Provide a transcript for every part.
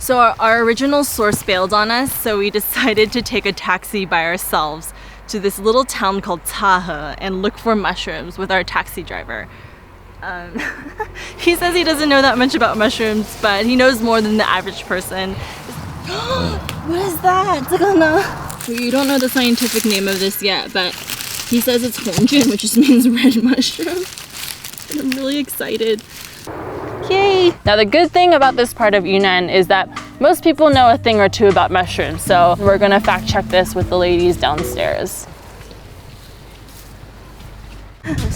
So our original source bailed on us, so we decided to take a taxi by ourselves to this little town called Chahe and look for mushrooms with our taxi driver. He says he doesn't know that much about mushrooms, but he knows more than the average person. What is that? 这个呢? We don't know the scientific name of this yet, but he says it's hongjun, which just means red mushroom. And I'm really excited. Yay! Now the good thing about this part of Yunnan is that most people know a thing or two about mushrooms, so we're gonna fact check this with the ladies downstairs.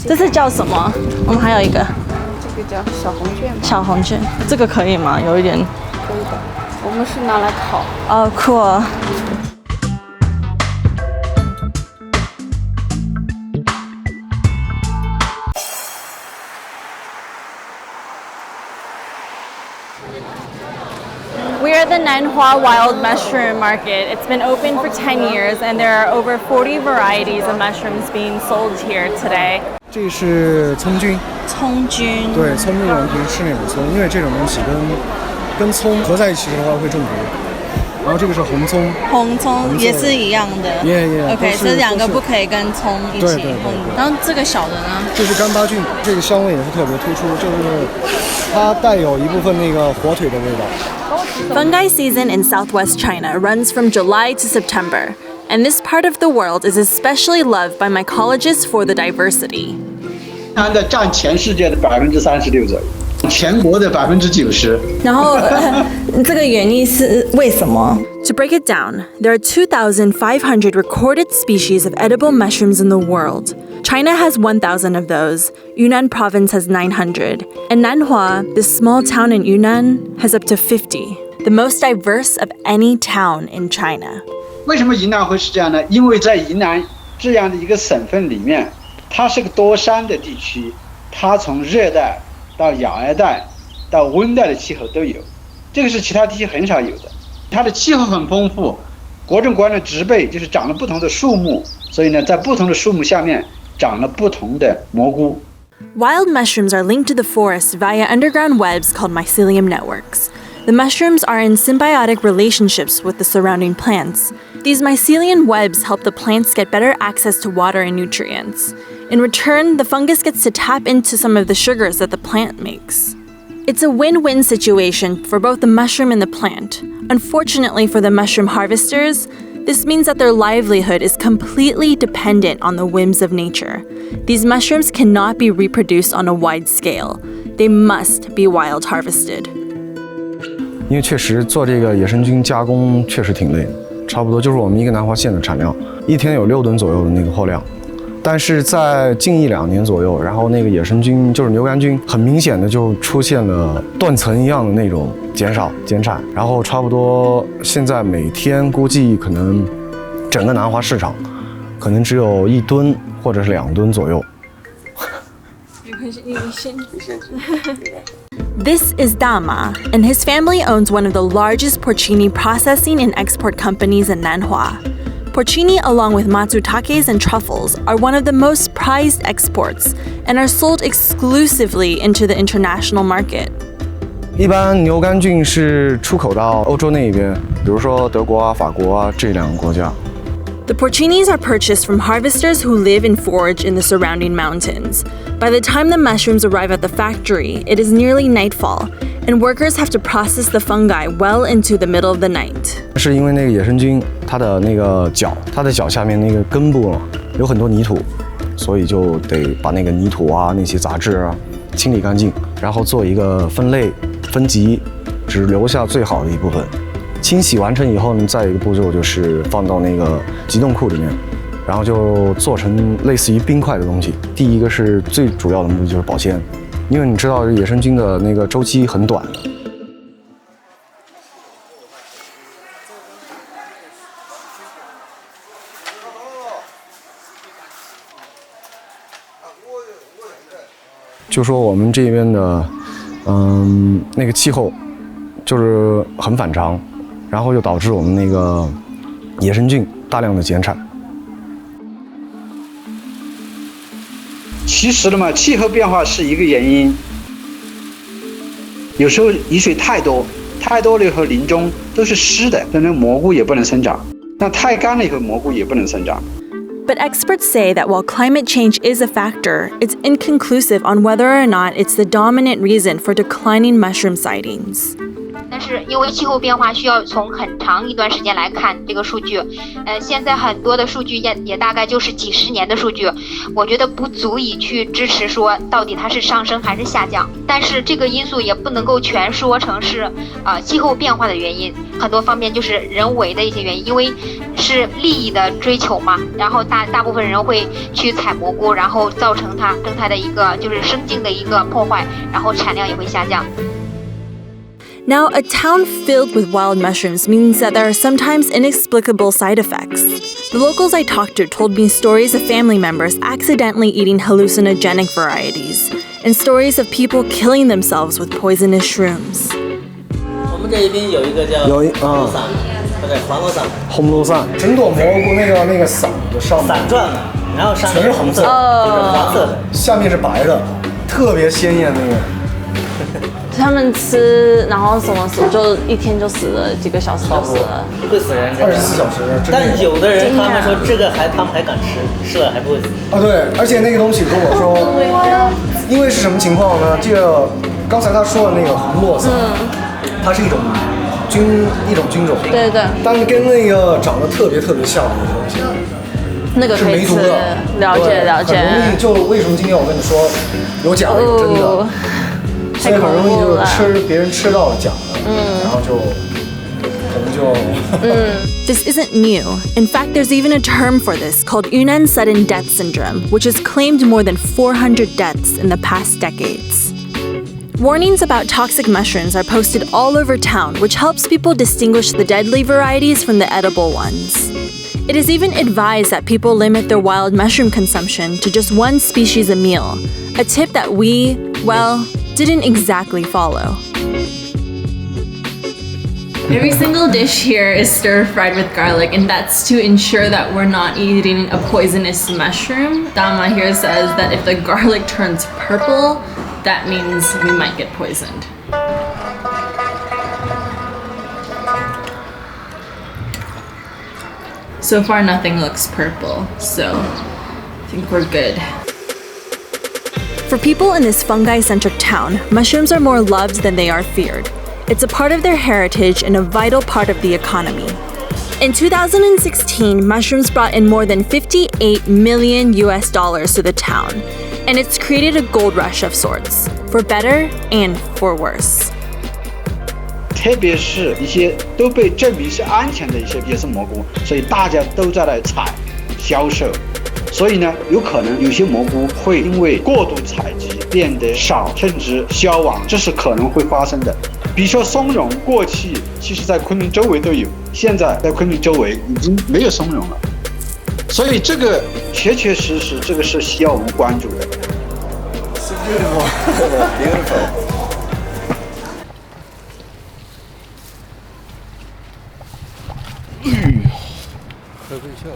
这是叫什么？我们还有一个。这个叫小红卷。小红卷，这个可以吗？有一点。可以的，我们是拿来烤。哦，cool。We're at the Nanhua Wild Mushroom Market. It's been open for 10 years and there are over 40 varieties of mushrooms being sold here today. 这是葱菌。葱菌。对，葱这种东西吃那补葱，因为这种东西跟葱合在一起的话会中毒。然后这个是红葱。红葱也是一样的。OK， 这两个不可以跟葱一起混。然后这个小的呢？这是干巴菌，这个香味也是特别突出，就是它带有一部分那个火腿的味道。Fungi season in southwest China runs from July to September, and this part of the world is especially loved by mycologists for the diversity. 它的占全世界的36%左右，全国的90%。然后这个原因是为什么? To break it down, there are 2,500 recorded species of edible mushrooms in the world. China has 1,000 of those, Yunnan province has 900, and Nanhua, this small town in Yunnan, has up to 50, the most diverse of any town in China. 为什么云南会是这样呢？因为在云南这样的一个省份里面，它是个多山的地区，它从热带到亚热带到温带的气候都有，这个是其他地区很少有的。它的气候很丰富，各种各样的植被就是长了不同的树木，所以呢，在不同的树木下面长了不同的蘑菇。Wild mushrooms are linked to the forest via underground webs called mycelium networks. The mushrooms are in symbiotic relationships with the surrounding plants. These mycelium webs help the plants get better access to water and nutrients. In return, the fungus gets to tap into some of the sugars that the plant makes. It's a win-win situation for both the mushroom and the plant. Unfortunately for the mushroom harvesters, this means that their livelihood is completely dependent on the whims of nature. These mushrooms cannot be reproduced on a wide scale. They must be wild harvested. 因为确实做这个野生菌加工确实挺累的，差不多就是我们一个南华县的产量，一天有6吨左右的那个货量。但是在近1-2年左右，然后那个野生菌就是牛肝菌，很明显的就出现了断层一样的那种减产，然后差不多现在每天估计可能整个南华市场可能只有1吨或者是2吨左右。This is Dama, and his family owns one of the largest porcini processing and export companies in Nanhua. Porcini, along with matsutakes and truffles, are one of the most prized exports and are sold exclusively into the international market. 一般牛肝菌是出口到欧洲那边，比如说德国啊、法国啊这2个国家。The porcinis are purchased from harvesters who live and forage in the surrounding mountains. By the time the mushrooms arrive at the factory, it is nearly nightfall, and workers have to process the fungi well into the middle of the night. 是因为那个野生菌，它的脚下面那个根部有很多泥土，所以就得把那个泥土啊、那些杂质啊清理干净，然后做一个分类、分级，只留下最好的一部分。清洗完成以后呢，再一个步骤就是放到那个急冻库里面，然后就做成类似于冰块的东西。第一个是最主要的目的就是保鲜，因为你知道野生菌的那个周期很短的。就说我们这边的，那个气候就是很反常。然后又导致我们那个野生菌大量的减产。其实嘛，气候变化是一个原因。有时候雨水太多，太多了以后林中都是湿的，那蘑菇也不能生长。那太干了以后蘑菇也不能生长。But experts say that while climate change is a factor, it's inconclusive on whether or not it's the dominant reason for declining mushroom sightings. 但是因为气候变化需要从很长一段时间来看这个数据，现在很多的数据也大概就是几十年的数据，我觉得不足以去支持说到底它是上升还是下降。但是这个因素也不能够全说成是气候变化的原因，很多方面就是人为的一些原因，因为是利益的追求嘛，然后大部分人会去采蘑菇，然后造成它生态的一个就是生境的一个破坏，然后产量也会下降。Now, a town filled with wild mushrooms means that there are sometimes inexplicable side effects. The locals I talked to told me stories of family members accidentally eating hallucinogenic varieties, and stories of people killing themselves with poisonous shrooms. 我们这一边有一个叫红露伞，或者黄露伞。红露伞，整朵蘑菇那个伞的上面伞状的，然后上面全是红色或者黄色的，下面是白的，特别鲜艳那个。他们吃，然后什么死，就一天就死了，几个小时就死了。会死人。24小时。但有的人他们说这个他们还敢吃了还不会死。啊对，而且那个东西跟我说，因为是什么情况呢？这个刚才他说的那个红络伞，它是一种菌种。对对。但是跟那个长得特别像的那个东西。那个可以吃。了解。很容易就为什么今天我跟你说有假的有真的。所以很容易就别人吃到了假的，然后就可能就。This isn't new. In fact, there's even a term for this called Yunnan sudden death syndrome, which has claimed more than 400 deaths in the past decades. Warnings about toxic mushrooms are posted all over town, which helps people distinguish the deadly varieties from the edible ones. It is even advised that people limit their wild mushroom consumption to just one species a meal, a tip that we, well, didn't exactly follow. Every single dish here is stir-fried with garlic, and that's to ensure that we're not eating a poisonous mushroom. Dama here says that if the garlic turns purple, that means we might get poisoned. So far, nothing looks purple, so I think we're good. For people in this fungi-centric town, mushrooms are more loved than they are feared. It's a part of their heritage and a vital part of the economy. In 2016, mushrooms brought in more than $58 million to the town, and it's created a gold rush of sorts, for better and for worse. 特别是一些都被证明是安全的一些野生蘑菇，所以大家都在来采、销售。所以呢，有可能有些蘑菇会因为过度采集变得少，甚至消亡，这是可能会发生的。比如说松茸，过去其实在昆明周围都有，现在在昆明周围已经没有松茸了。所以这个确实这个是需要我们关注的。So beautiful, beautiful. 喝醉笑。